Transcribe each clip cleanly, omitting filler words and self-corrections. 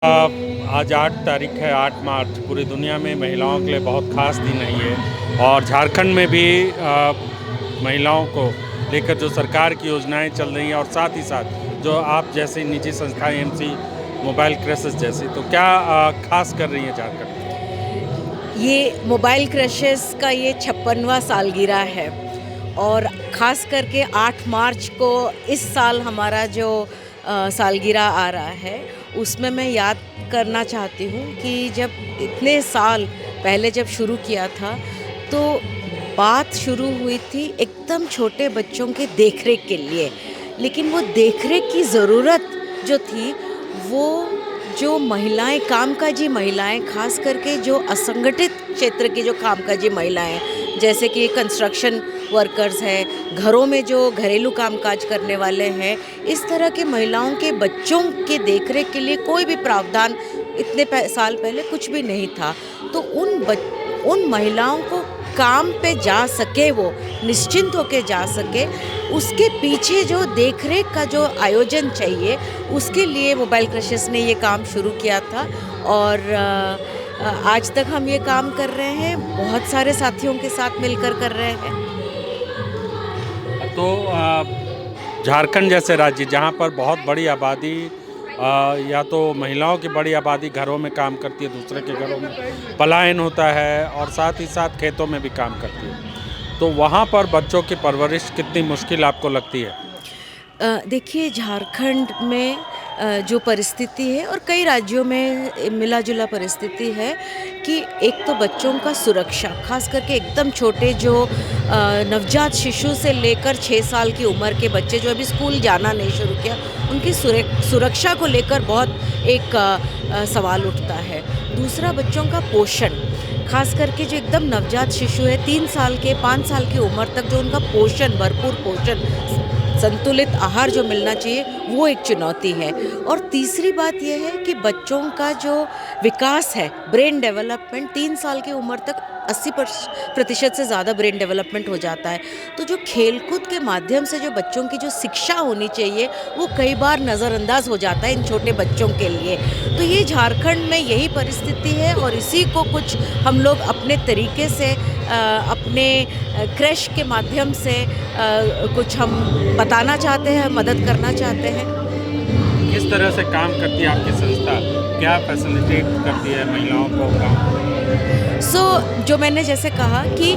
आज 8 तारीख है, 8 मार्च। पूरी दुनिया में महिलाओं के लिए बहुत ख़ास दिन है ये। और झारखंड में भी महिलाओं को लेकर जो सरकार की योजनाएं चल रही हैं और साथ ही साथ जो आप जैसी निजी संस्थाएं एमसी मोबाइल क्रैशेस जैसी, तो क्या खास कर रही हैं झारखंड में? ये मोबाइल क्रशेस का ये 56वां सालगिरह है और ख़ास करके 8 मार्च को इस साल हमारा जो सालगिरह आ रहा है उसमें मैं याद करना चाहती हूँ कि जब इतने साल पहले जब शुरू किया था तो बात शुरू हुई थी एकदम छोटे बच्चों के देखरेख के लिए। लेकिन वो देखरेख की ज़रूरत जो थी वो जो महिलाएं, कामकाजी महिलाएं, खास करके जो असंगठित क्षेत्र की जो कामकाजी महिलाएं, जैसे कि कंस्ट्रक्शन वर्कर्स हैं, घरों में जो घरेलू कामकाज करने वाले हैं, इस तरह के महिलाओं के बच्चों के देखरेख के लिए कोई भी प्रावधान इतने साल पहले कुछ भी नहीं था। तो उन महिलाओं को काम पे जा सके, वो निश्चिंत होके जा सके, उसके पीछे जो देखरेख का जो आयोजन चाहिए उसके लिए मोबाइल क्रशेस ने ये काम शुरू किया था। और आज तक हम ये काम कर रहे हैं, बहुत सारे साथियों के साथ मिलकर कर रहे हैं। तो झारखंड जैसे राज्य जहाँ पर बहुत बड़ी आबादी या तो महिलाओं की बड़ी आबादी घरों में काम करती है, दूसरे के घरों में पलायन होता है और साथ ही साथ खेतों में भी काम करती है, तो वहाँ पर बच्चों की परवरिश कितनी मुश्किल आपको लगती है? देखिए, झारखंड में जो परिस्थिति है और कई राज्यों में मिला जुला परिस्थिति है कि एक तो बच्चों का सुरक्षा, खास करके एकदम छोटे जो नवजात शिशु से लेकर 6 साल की उम्र के बच्चे जो अभी स्कूल जाना नहीं शुरू किया, उनकी सुरक्षा को लेकर बहुत एक सवाल उठता है। दूसरा, बच्चों का पोषण, खास करके जो एकदम नवजात शिशु है, 3 साल के 5 साल की उम्र तक जो उनका पोषण, भरपूर पोषण, संतुलित आहार जो मिलना चाहिए, वो एक चुनौती है। और तीसरी बात यह है कि बच्चों का जो विकास है, ब्रेन डेवलपमेंट, 3 साल की उम्र तक 80% से ज़्यादा ब्रेन डेवलपमेंट हो जाता है। तो जो खेलकूद के माध्यम से जो बच्चों की जो शिक्षा होनी चाहिए वो कई बार नज़रअंदाज हो जाता है इन छोटे बच्चों के लिए। तो ये झारखंड में यही परिस्थिति है और इसी को कुछ हम लोग अपने तरीके से अपने क्रैश के माध्यम से कुछ हम बताना चाहते हैं, मदद करना चाहते हैं। किस तरह से काम करती है आपकी संस्था? क्या फैसिलिटेट करती है महिलाओं को काम? जो मैंने जैसे कहा कि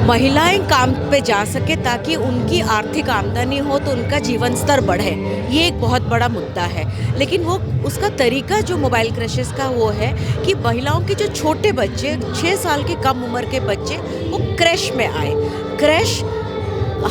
महिलाएं काम पे जा सके ताकि उनकी आर्थिक आमदनी हो तो उनका जीवन स्तर बढ़े, ये एक बहुत बड़ा मुद्दा है। लेकिन वो उसका तरीका जो मोबाइल क्रशेस का वो है कि महिलाओं के जो छोटे बच्चे, 6 साल की कम उम्र के बच्चे, वो क्रैश में आए। क्रैश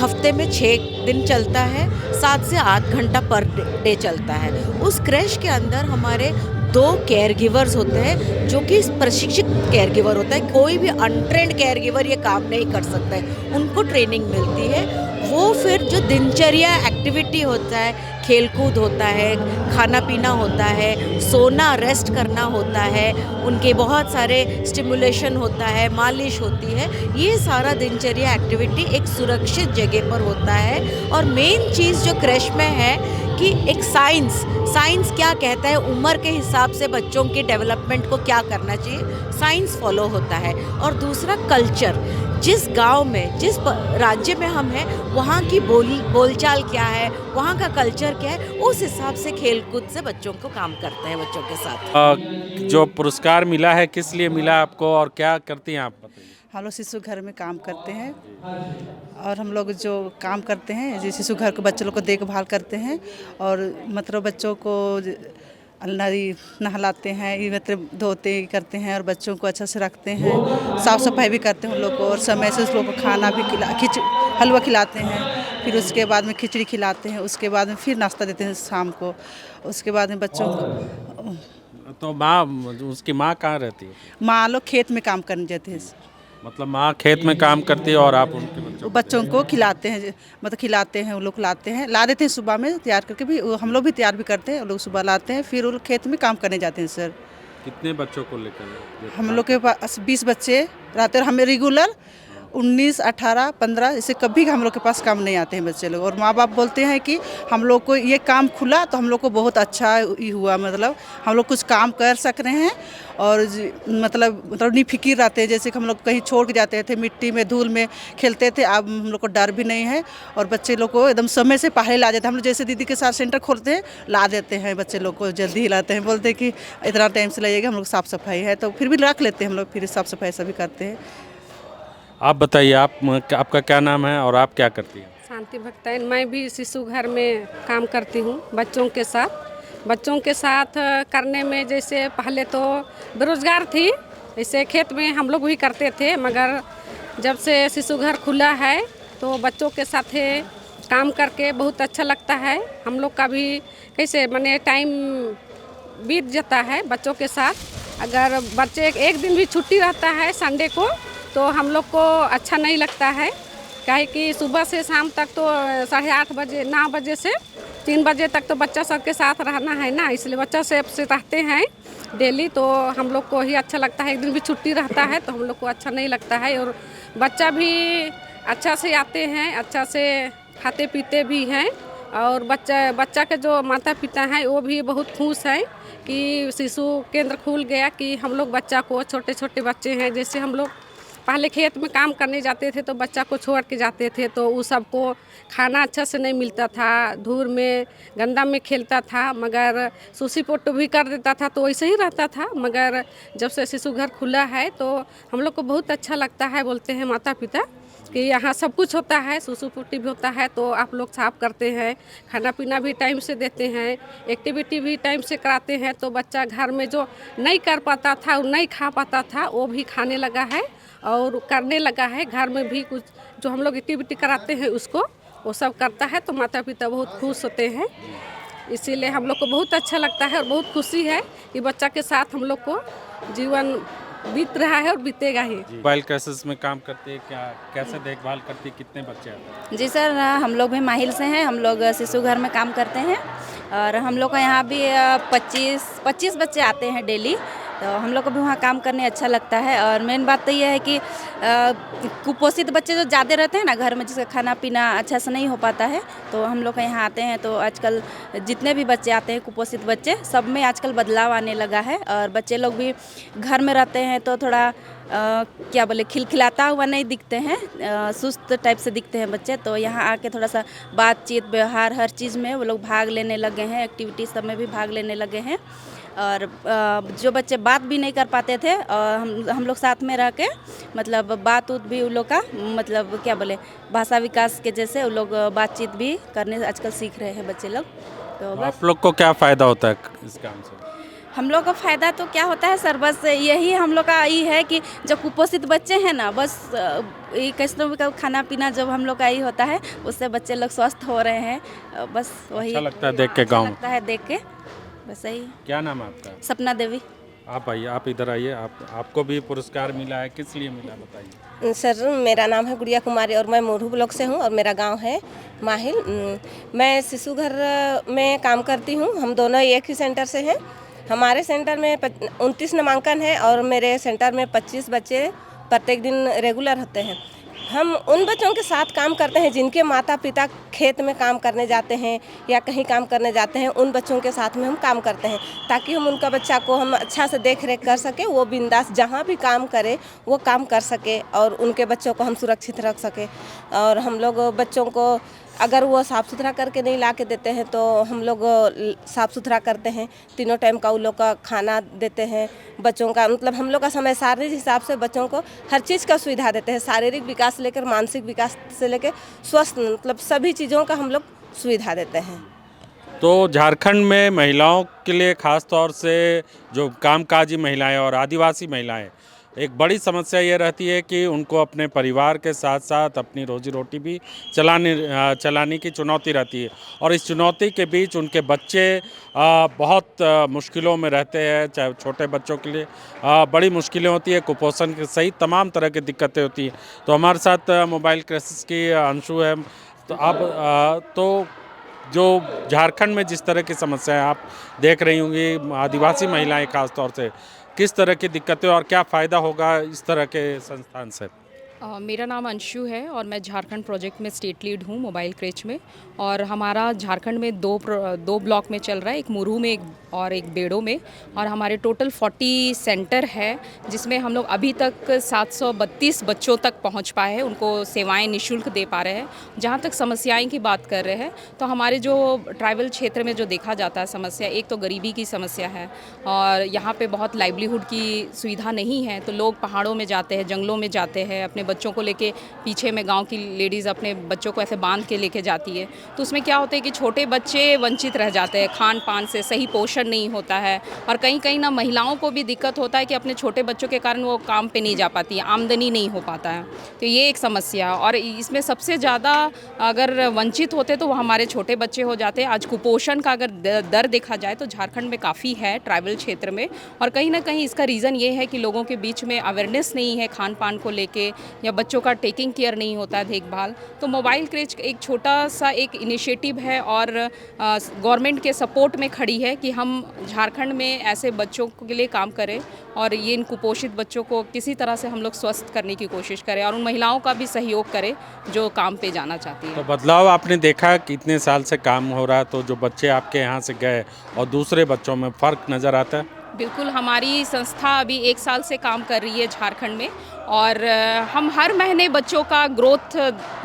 हफ्ते में 6 दिन चलता है, 7 से 8 घंटा पर डे चलता है। उस क्रैश के अंदर हमारे 2 केयर गिवर्स होते हैं जो कि प्रशिक्षित केयर गिवर होता है। कोई भी अनट्रेंड केयर गिवर ये काम नहीं कर सकता है, उनको ट्रेनिंग मिलती है। वो फिर जो दिनचर्या एक्टिविटी होता है, खेलकूद होता है, खाना पीना होता है, सोना, रेस्ट करना होता है, उनके बहुत सारे स्टिमुलेशन होता है, मालिश होती है, ये सारा दिनचर्या एक्टिविटी एक सुरक्षित जगह पर होता है। और मेन चीज़ जो क्रैश में है कि एक साइंस क्या कहता है, उम्र के हिसाब से बच्चों की डेवलपमेंट को क्या करना चाहिए, साइंस फॉलो होता है। और दूसरा, कल्चर, जिस गांव में, जिस राज्य में हम हैं, वहाँ की बोलचाल क्या है, वहाँ का कल्चर क्या है, उस हिसाब से खेलकूद से बच्चों को काम करते हैं, बच्चों के साथ। जो पुरस्कार मिला है किस लिए मिला आपको और क्या करती हैं आप, बताइए? हम लोग शिशु घर में काम करते हैं और हम लोग जो काम करते हैं जो शिशु घर के बच्चों लोग को देखभाल करते हैं और मतलब बच्चों को नहलाते हैं, ये मतलब धोते करते हैं और बच्चों को अच्छा से रखते हैं, साफ़ सफाई भी करते हैं उन लोग को और समय से उस लोग को खाना भी हलवा खिलाते हैं, फिर उसके बाद में खिचड़ी खिलाते हैं, उसके बाद में फिर नाश्ता देते हैं शाम को, उसके बाद में बच्चों को। तो माँ, उसकी माँ कहाँ रहती है? माँ लोग खेत में काम करने जाते हैं। मतलब माँ खेत में काम करती है और आप उनके बच्चों को खिलाते हैं, मतलब खिलाते हैं, वो लोग लाते हैं, ला देते हैं सुबह में तैयार करके, भी हम लोग भी तैयार भी करते हैं, वो लोग सुबह लाते हैं, फिर वो लोग खेत में काम करने जाते हैं। सर, कितने बच्चों को लेकर? हम लोग के पास 20 बच्चे रहते हैं हमें रेगुलर, 19, 18, 15 ऐसे कभी हम लोग के पास काम नहीं आते हैं बच्चे लोग। और माँ बाप बोलते हैं कि हम लोग को ये काम खुला तो हम लोग को बहुत अच्छा ही हुआ, मतलब हम लोग कुछ काम कर सक रहे हैं। और मतलब निफिकिर रहते हैं, जैसे कि हम लोग कहीं छोड़ के जाते थे, मिट्टी में धूल में खेलते थे, अब हम लोग को डर भी नहीं है। और बच्चे लोग को एकदम समय से पहले ला देते हैं। हम लोग जैसे दीदी के साथ सेंटर खोलते हैं, ला देते हैं बच्चे लोग को, जल्दी ही लाते हैं। बोलते हैं कि इतना टाइम से लगेगा, हम लोग साफ़ सफाई है तो फिर भी रख लेते हैं हम लोग, फिर साफ़ सफाई सभी करते हैं। आप बताइए, आपका क्या नाम है और आप क्या करती हैं? शांति भक्ताइन। मैं भी शिशु घर में काम करती हूँ बच्चों के साथ करने में, जैसे पहले तो बेरोजगार थी, ऐसे खेत में हम लोग भी करते थे, मगर जब से शिशु घर खुला है तो बच्चों के साथ काम करके बहुत अच्छा लगता है। हम लोग का भी कैसे माने टाइम बीत जाता है बच्चों के साथ। अगर बच्चे एक दिन भी छुट्टी रहता है संडे को तो हम लोग को अच्छा नहीं लगता है, काहे कि सुबह से शाम तक तो 8:30 बजे 9 बजे से 3 बजे तक तो बच्चा सबके साथ रहना है ना, इसलिए बच्चा से रहते हैं डेली, तो हम लोग को ही अच्छा लगता है। एक दिन भी छुट्टी रहता है तो हम लोग को अच्छा नहीं लगता है। और बच्चा भी अच्छा से आते हैं, अच्छा से खाते पीते भी हैं। और बच्चा के जो माता पिता हैं वो भी बहुत खुश हैं कि शिशु केंद्र खुल गया, कि हम लोग बच्चा को, छोटे छोटे बच्चे हैं, जैसे हम लोग पहले खेत में काम करने जाते थे तो बच्चा को छोड़ के जाते थे तो उस सबको खाना अच्छा से नहीं मिलता था, धूल में गंदा में खेलता था, मगर सुसी पोटो भी कर देता था तो वैसे ही रहता था। मगर जब से शिशु घर खुला है तो हम लोग को बहुत अच्छा लगता है। बोलते हैं माता पिता कि यहाँ सब कुछ होता है, सुसु पुट्टी भी होता है तो आप लोग साफ करते हैं, खाना पीना भी टाइम से देते हैं, एक्टिविटी भी टाइम से कराते हैं, तो बच्चा घर में जो नहीं कर पाता था, नहीं खा पाता था, वो भी खाने लगा है और करने लगा है। घर में भी कुछ जो हम लोग एक्टिविटी कराते हैं उसको वो सब करता है, तो माता पिता बहुत खुश होते हैं। इसीलिए हम लोग को बहुत अच्छा लगता है और बहुत खुशी है कि बच्चा के साथ हम लोग को जीवन बीत रहा है और बीतेगा ही। मोबाइल क्राइसिस में काम करती है, क्या कैसे देखभाल करती है, कितने बच्चे आते हैं? जी सर, हम लोग भी माहिल से हैं। हम लोग शिशु घर में काम करते हैं और हम लोग का यहाँ भी 25 बच्चे आते हैं डेली, तो हम लोग को भी वहाँ काम करने अच्छा लगता है। और मेन बात तो ये है कि कुपोषित बच्चे जो ज़्यादा रहते हैं ना घर में, जिसका खाना पीना अच्छा से नहीं हो पाता है, तो हम लोग का यहाँ आते हैं तो आजकल जितने भी बच्चे आते हैं कुपोषित बच्चे, सब में आजकल बदलाव आने लगा है। और बच्चे लोग भी घर में रहते हैं तो थोड़ा क्या बोले, खिलखिलाता हुआ नहीं दिखते हैं, सुस्त टाइप से दिखते हैं बच्चे। तो यहाँ आके थोड़ा सा बातचीत, व्यवहार, हर चीज़ में वो लोग भाग लेने लगे हैं, एक्टिविटी सब में भी भाग लेने लगे हैं। और जो बच्चे बात भी नहीं कर पाते थे और हम लोग साथ में रह के मतलब बात उत भी उन लोग का मतलब क्या बोले, भाषा विकास के जैसे वो लोग बातचीत भी करने आजकल सीख रहे हैं बच्चे लोग। तो बस आप लोग को क्या फ़ायदा होता है इस काम से? हम लोग का फ़ायदा तो क्या होता है सर, बस यही हम लोग का ये है कि जो कुपोषित बच्चे हैं ना, बस ये कैसे का खाना पीना जब हम लोग का ये होता है उससे बच्चे लोग स्वस्थ हो रहे हैं, बस वही अच्छा लगता है देख के गाँव में? लगता है देख के, बस यही। क्या नाम है आपका? सपना देवी। आप आइए, आप इधर आइए। आपको भी पुरस्कार मिला है, किस लिए मिला बताइए? सर, मेरा नाम है गुड़िया कुमारी और मैं मोरू ब्लॉक से हूँ और मेरा गांव है माहिल। मैं शिशु घर में काम करती हूँ। हम दोनों एक ही सेंटर से हैं। हमारे सेंटर में 29 नामांकन है और मेरे सेंटर में 25 बच्चे प्रत्येक दिन रेगुलर होते हैं। हम उन बच्चों के साथ काम करते हैं जिनके माता पिता खेत में काम करने जाते हैं या कहीं काम करने जाते हैं, उन बच्चों के साथ में हम काम करते हैं ताकि हम उनका बच्चा को हम अच्छा से देख रेख कर सके, वो बिंदास जहाँ भी काम करे वो काम कर सके और उनके बच्चों को हम सुरक्षित रख सके। और हम लोग बच्चों को अगर वो साफ़ सुथरा करके नहीं ला के देते हैं तो हम लोग साफ़ सुथरा करते हैं, तीनों टाइम का उन लोग का खाना देते हैं, बच्चों का मतलब हम लोग का समय सारणी के हिसाब से बच्चों को हर चीज़ का सुविधा देते हैं, शारीरिक विकास से लेकर मानसिक विकास से लेकर स्वस्थ मतलब सभी चीज़ों का हम लोग सुविधा देते हैं। तो झारखंड में महिलाओं के लिए ख़ास तौर से जो कामकाजी महिलाएं और आदिवासी महिलाएं, एक बड़ी समस्या ये रहती है कि उनको अपने परिवार के साथ साथ अपनी रोजी रोटी भी चलाने की चुनौती रहती है। और इस चुनौती के बीच उनके बच्चे बहुत मुश्किलों में रहते हैं। चाहे छोटे बच्चों के लिए बड़ी मुश्किलें होती है, कुपोषण के सहित तमाम तरह की दिक्कतें होती हैं। तो हमारे साथ मोबाइल क्राइसिस की अंशु है। तो आप तो जो झारखंड में जिस तरह की समस्याएं आप देख रही होंगी, आदिवासी महिलाएं खास तौर से, किस तरह की दिक्कतें और क्या फ़ायदा होगा इस तरह के संस्थान से? मेरा नाम अंशु है और मैं झारखंड प्रोजेक्ट में स्टेट लीड हूँ मोबाइल क्रेच में। और हमारा झारखंड में दो ब्लॉक में चल रहा है, एक मुरू में और एक बेड़ो में। और हमारे टोटल 40 सेंटर है जिसमें हम लोग अभी तक 732 बच्चों तक पहुँच पाए हैं, उनको सेवाएं निःशुल्क दे पा रहे हैं। जहाँ तक समस्याएं की बात कर रहे हैं तो हमारे जो ट्राइबल क्षेत्र में जो देखा जाता है समस्या, एक तो गरीबी की समस्या है और यहाँ पे बहुत लाइवलीहुड की सुविधा नहीं है, तो लोग पहाड़ों में जाते हैं, जंगलों में जाते हैं, अपने बच्चों को लेके पीछे में गांव की लेडीज़ अपने बच्चों को ऐसे बांध के लेके जाती है। तो उसमें क्या होता है कि छोटे बच्चे वंचित रह जाते हैं, खान पान से सही पोषण नहीं होता है और कहीं कहीं ना महिलाओं को भी दिक्कत होता है कि अपने छोटे बच्चों के कारण वो काम पे नहीं जा पाती है, आमदनी नहीं हो पाता है। तो ये एक समस्या। और इसमें सबसे ज़्यादा अगर वंचित होते तो वो हमारे छोटे बच्चे हो जाते हैं। आज कुपोषण का अगर दर देखा जाए तो झारखंड में काफ़ी है ट्राइबल क्षेत्र में, और कहीं ना कहीं इसका रीज़न ये है कि लोगों के बीच में अवेयरनेस नहीं है खान पान को लेके, या बच्चों का टेकिंग केयर नहीं होता है, देखभाल। तो मोबाइल क्रेच एक छोटा सा एक इनिशिएटिव है और गवर्नमेंट के सपोर्ट में खड़ी है कि हम झारखंड में ऐसे बच्चों के लिए काम करें और ये इन कुपोषित बच्चों को किसी तरह से हम लोग स्वस्थ करने की कोशिश करें और उन महिलाओं का भी सहयोग करें जो काम पे जाना चाहती हैं। तो बदलाव आपने देखा कि इतने साल से काम हो रहा है, तो जो बच्चे आपके यहाँ से गए और दूसरे बच्चों में फ़र्क नज़र आता है? बिल्कुल, हमारी संस्था अभी 1 साल से काम कर रही है झारखंड में और हम हर महीने बच्चों का ग्रोथ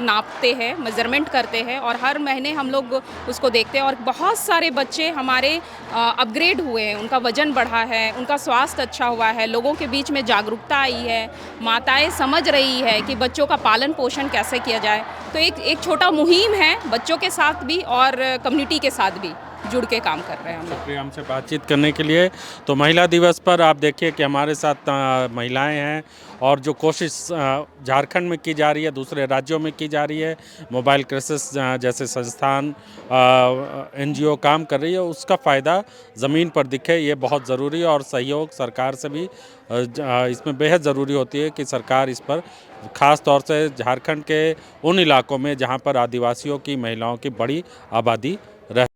नापते हैं, मेज़रमेंट करते हैं और हर महीने हम लोग उसको देखते हैं। और बहुत सारे बच्चे हमारे अपग्रेड हुए हैं, उनका वज़न बढ़ा है, उनका स्वास्थ्य अच्छा हुआ है, लोगों के बीच में जागरूकता आई है, माताएं समझ रही है कि बच्चों का पालन पोषण कैसे किया जाए। तो एक छोटा मुहिम है, बच्चों के साथ भी और कम्युनिटी के साथ भी जुड़ के काम कर रहे हैं हम लोग। शुक्रिया हमसे बातचीत करने के लिए। तो महिला दिवस पर आप देखिए कि हमारे साथ महिलाएं हैं और जो कोशिश झारखंड में की जा रही है, दूसरे राज्यों में की जा रही है, मोबाइल क्रेसेस जैसे संस्थान NGO काम कर रही है, उसका फ़ायदा ज़मीन पर दिखे, ये बहुत ज़रूरी है। और सहयोग सरकार से भी इसमें बेहद ज़रूरी होती है कि सरकार इस पर ख़ास तौर से झारखंड के उन इलाकों में जहाँ पर आदिवासियों की महिलाओं की बड़ी आबादी रह